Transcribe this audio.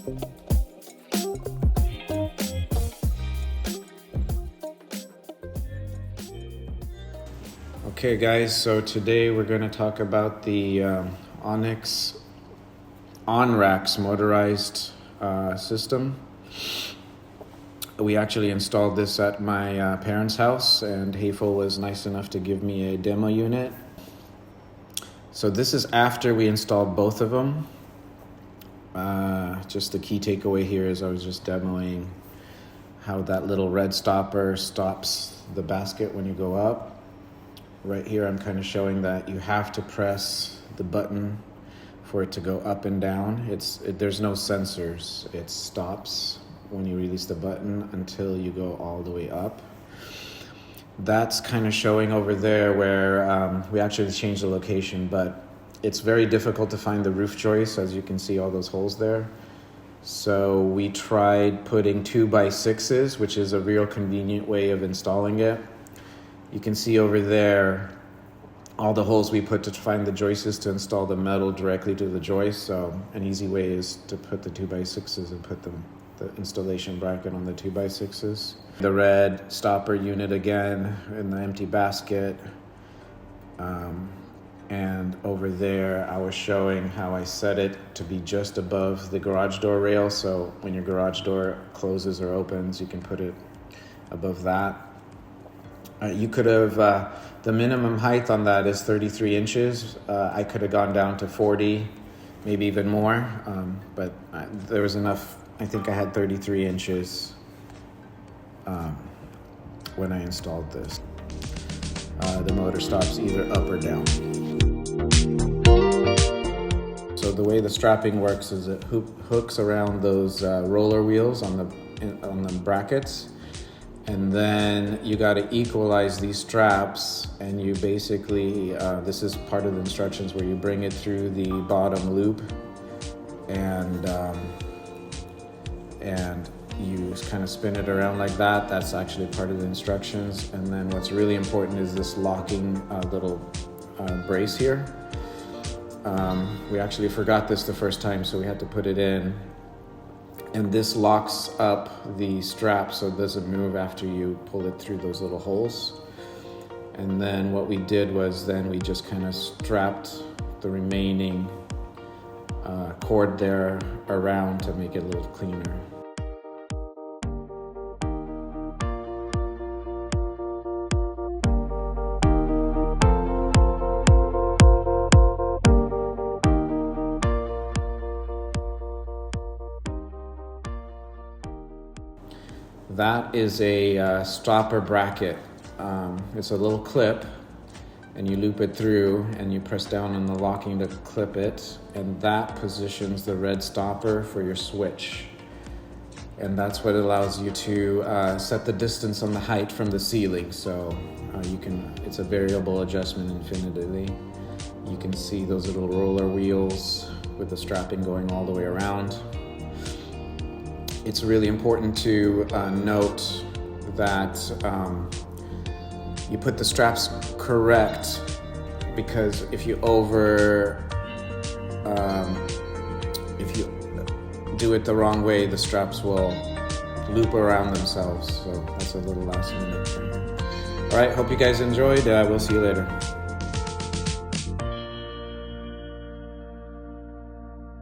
Okay guys, so today we're going to talk about the ONRAX Motorized system. We actually installed this at my parents' house, and Hafele was nice enough to give me a demo unit. So this is after we installed both of them. Just the key takeaway here is I was just demoing how that little red stopper stops the basket when you go up. Right here I'm kind of showing that you have to press the button for it to go up and down. There's no sensors. It stops when you release the button until you go all the way up. That's kind of showing over there where we actually changed the location, but it's very difficult to find the roof joist, as you can see all those holes there. So we tried putting 2x6s, which is a real convenient way of installing it. You can see over there all the holes we put to find the joists to install the metal directly to the joist. So an easy way is to put the 2x6s and put the installation bracket on the 2x6s. The red stopper unit again in the empty basket. And over there I was showing how I set it to be just above the garage door rail. So when your garage door closes or opens, you can put it above that. You could have, the minimum height on that is 33 inches. I could have gone down to 40, maybe even more, but there was enough. I think I had 33 inches when I installed this. The motor stops either up or down. So the way the strapping works is it hooks around those roller wheels on the brackets. And then you got to equalize these straps, and you basically, this is part of the instructions where you bring it through the bottom loop, and you kind of spin it around like that. That's actually part of the instructions. And then what's really important is this locking little brace here. We actually forgot this the first time, so we had to put it in. And this locks up the strap so it doesn't move after you pull it through those little holes. And then what we did was then we just kind of strapped the remaining cord there around to make it a little cleaner. That is a stopper bracket. It's a little clip, and you loop it through and you press down on the locking to clip it, and that positions the red stopper for your switch. And that's what allows you to set the distance on the height from the ceiling. So it's a variable adjustment infinitely. You can see those little roller wheels with the strapping going all the way around. It's really important to note that you put the straps correct, because if you do it the wrong way, the straps will loop around themselves. So that's a little last minute thing. All right, hope you guys enjoyed. We'll see you later.